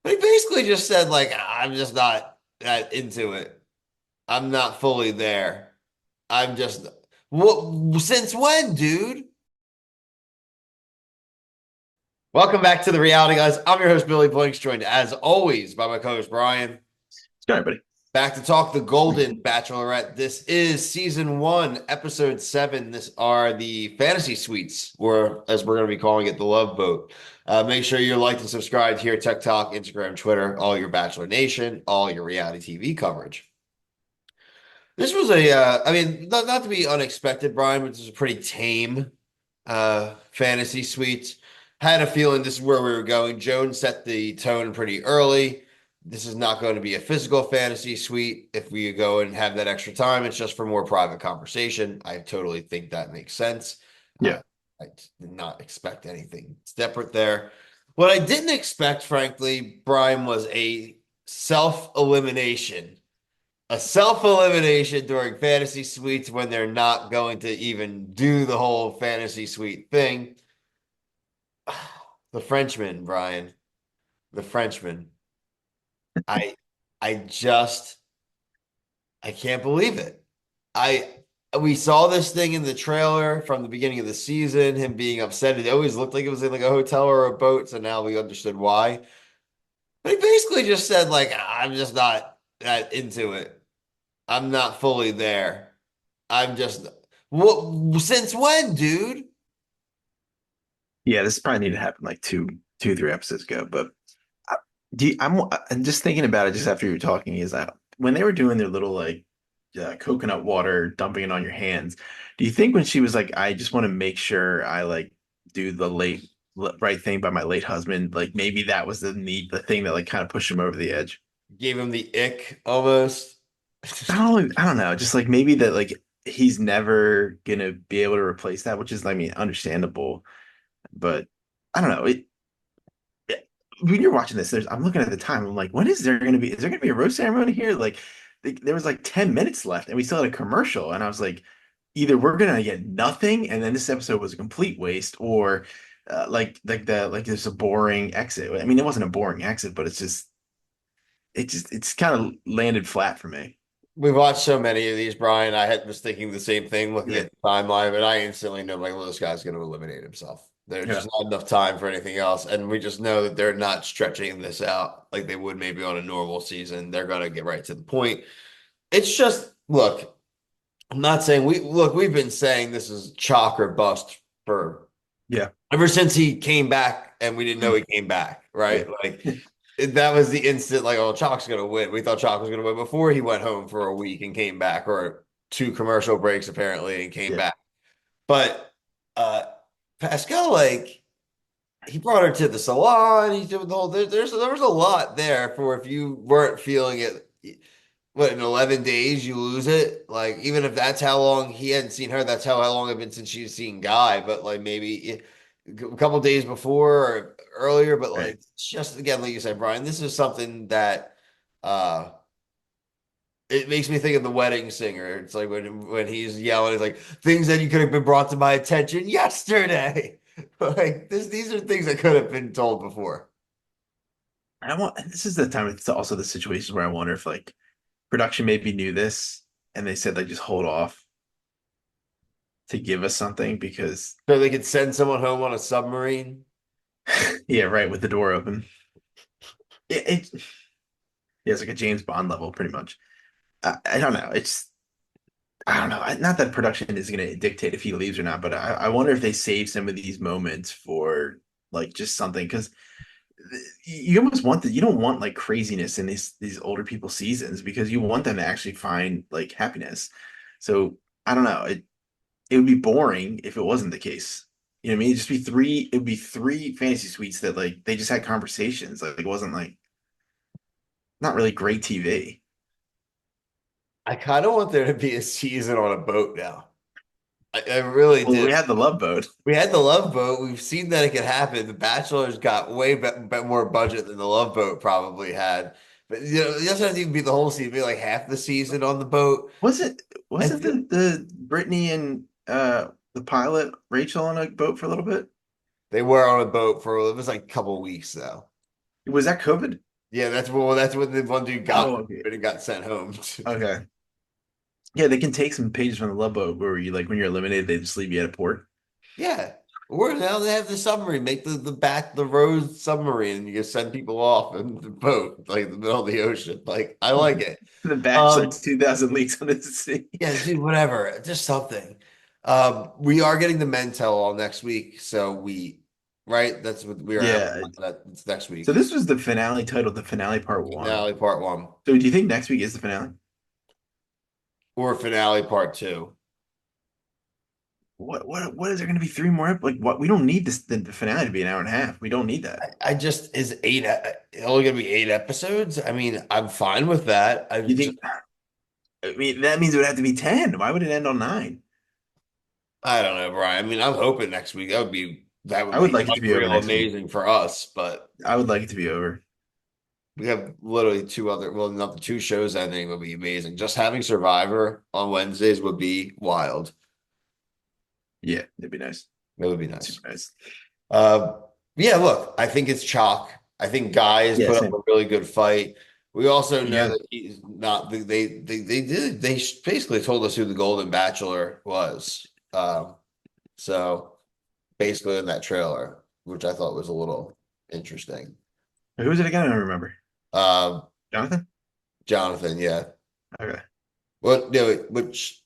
But he basically just said, like, I'm just not that into it. I'm not fully there. I'm just what since when, dude? Welcome back to the reality, guys. I'm your host, Billy Blanks, joined as always by my co-host Brian. All right, buddy. Back to talk the Golden Bachelorette. This is season one, episode seven. This are the fantasy suites, or as we're going to be calling it, the Love Boat. Make sure you're liked and subscribed here, TikTok, Instagram, Twitter, all your Bachelor Nation, all your reality TV coverage. This was I mean, not to be unexpected, Brian, but this is a pretty tame fantasy suite. Had a feeling this is where we were going. Joan set the tone pretty early. This is not going to be a physical fantasy suite. If we go and have that extra time, it's just for more private conversation. I totally think that makes sense. Yeah. I did not expect anything separate there. What I didn't expect, frankly, Brian, was self-elimination a self-elimination during fantasy suites when they're not going to even do the whole fantasy suite thing. The Frenchman, Brian, the Frenchman. I I just I can't believe it. I we saw this thing in the trailer from the beginning of the season, him being upset. It always looked like it was in like a hotel or a boat, so now we understood why. But he basically just said, like, I'm just not that into it. I'm not fully there. I'm just what since when, dude? Yeah, this probably needed to happen like two, 3 episodes ago. But I'm just thinking about it just after you were talking is that when they were doing their little like coconut water, dumping it on your hands, do you think when she was like, I just want to make sure I like do the right thing by my late husband, like maybe that was the thing that like kind of pushed him over the edge? Gave him the ick almost. I don't know, just like maybe that like he's never gonna be able to replace that, which is I mean understandable. But I don't know. When you're watching this, I'm looking at the time. I'm like, when is there going to be? Is there going to be a rose ceremony here? Like, there was like 10 minutes left, and we still had a commercial. And I was like, either we're going to get nothing, and then this episode was a complete waste, or like there's a boring exit. I mean, it wasn't a boring exit, but it's kind of landed flat for me. We've watched so many of these, Brian. Was thinking the same thing looking Yeah, at the timeline, but I instantly know like, well, this guy's going to eliminate himself. There's yeah, just not enough time for anything else. And we just know that they're not stretching this out like they would maybe on a normal season. They're going to get right to the point. It's just, look, I'm not saying we've been saying this is chalk or bust for yeah, ever since he came back and we didn't know he came back, yeah, right? Like that was the instant, like, oh, Chalk's gonna win. We thought Chalk was gonna win before he went home for a week and came back, or two commercial breaks apparently, and came yeah. back. But uh Pascal, like, he brought her to the salon. He's doing the whole there was a lot there for if you weren't feeling it. What, in 11 days you lose it? Like, even if that's how long he hadn't seen her, that's how long it's been since she's seen Guy. But like maybe a couple days before or earlier. But like, Right. it's just again, like you said, Brian, this is something that uh it makes me think of the wedding singer. It's like when he's yelling, it's like things that you could have been brought to my attention yesterday. Like these are things that could have been told before. This is the time. It's also the situation where I wonder if like production maybe knew this and they said like just hold off to give us something because So they could send someone home on a submarine. yeah, right, with the door open. It yeah, it's like a James Bond level, pretty much. I don't know. I don't know. Not that production is going to dictate if he leaves or not, but I wonder if they save some of these moments for like just something because you almost want that. You don't want like craziness in these older people seasons because you want them to actually find like happiness. So I don't know. It would be boring if it wasn't the case. You know what I mean? It would be three fantasy suites that like they just had conversations. Like it wasn't like not really great TV. I kind of want there to be a season on a boat now. I really Well, do. we had the Love Boat. We had the Love Boat. We've seen that it can happen. The Bachelor's got way more budget than the Love Boat probably had. But it doesn't have to even be the whole season. Be like half the season on the boat. Was it I wasn't feel the Brittany and the pilot Rachel on a boat for a little bit? they were on a boat for it was like a couple weeks though. Was that COVID? Yeah, that's when the one dude got Oh, okay. and got sent home. Okay. Yeah, they can take some pages from the Love Boat where you like when you're eliminated, they just leave you at a port. Yeah. Or now they have the submarine, make the Rose submarine, and you just send people off in the boat, like in the middle of the ocean. Like, I like it. The Bachelor Um, 2000 leaks on the sea. yeah, dude, whatever. Just something. We are getting the men tell all next week. So right? That's what we are having Yeah. that it's next So week. this was the finale titled the finale part one. Finale part one. So do you think next week is the finale? Or finale part two. What is there going to be three more like what we don't need this the finale to be an hour and a half. We don't need that. I just is only gonna be 8 episodes. I mean, I'm fine with that. I You just think I mean that means it would have to be 10. Why would it end on 9? I don't know, Brian. I mean, I'm hoping next week that would I would be like it to be over unreal next week. amazing for us, but I would like it to be over. we have literally not the two shows ending would be amazing. Just having Survivor on Wednesdays would be wild. Yeah, it'd be nice. It would be nice. Super nice. Uh, yeah, look, I think it's chalk. I think Guy has Yeah, put up same. a really good fight. We also know Yeah. that he's not. They basically told us who the Golden Bachelor was. So basically in that trailer, which I thought was a little interesting. Who was it again? I don't remember. Um, Jonathan? Jonathan, yeah. Okay. What? No, which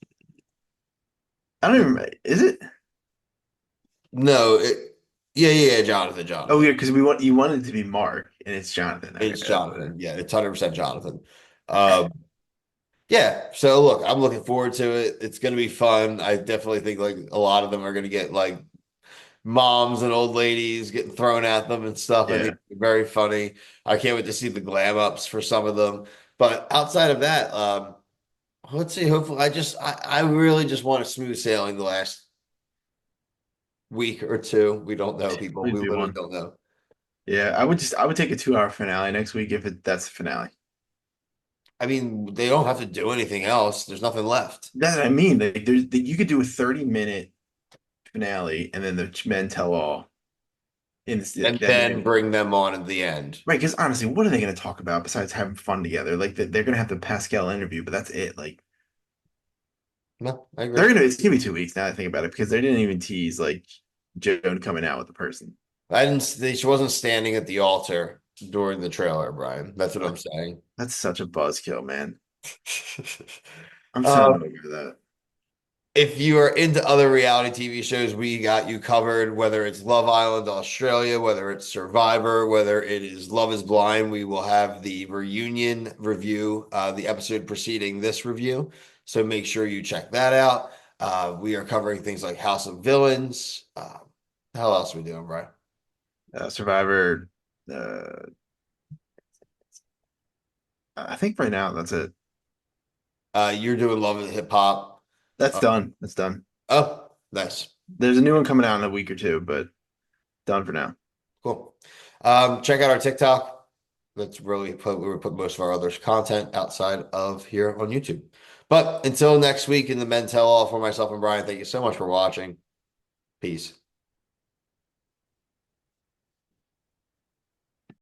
I don't even remember. Is it? no, yeah, Jonathan, Oh, Jonathan. yeah, because you wanted it to be Mark and it's Jonathan. Okay, It's that's what it is. Jonathan. Yeah, it's 100% Jonathan. Yeah, so look, I'm looking forward to it. It's gonna be fun. I definitely think like a lot of them are gonna get like moms and old ladies getting thrown at them and stuff. I think Yeah. it's very funny. I can't wait to see the glam ups for some of them. But outside of that, let's see. Hopefully, I really just want a smooth sailing the last week or two. We don't know, people. Please We be literally one. don't know. Yeah, I would take a 2 hour finale next week if that's the finale. I mean, they don't have to do anything else. There's nothing left. That's what I mean. Like, you could do a 30-minute finale and then the men tell all in this And then then bring them on at the end. right, because honestly, what are they going to talk about besides having fun together? Like they're going to have the Pascal interview, but that's it. Like No, I agree. it's gonna be 2 weeks now that I think about it because they didn't even tease like Joan coming out with the person. I didn't. She wasn't standing at the altar during the trailer, Brian. That's what I'm saying. That's such a buzzkill, man. I'm so Um, not over that. if you are into other reality TV shows, we got you covered. Whether it's Love Island Australia, whether it's Survivor, whether it is Love Is Blind, we will have the reunion review, the episode preceding this review. So make sure you check that out. We are covering things like House of Villains. How else are we doing, Brian? Survivor. Uh, I think right now that's it. You're doing Love and Hip Hop. That's Uh, done. That's done. oh, nice. There's a new one coming out in a week or two, but done for now. Cool. Check out our TikTok. That's really where we put most of our other content outside of here on YouTube. But until next week in the Men Tell All, for myself and Brian, thank you so much for watching. Peace.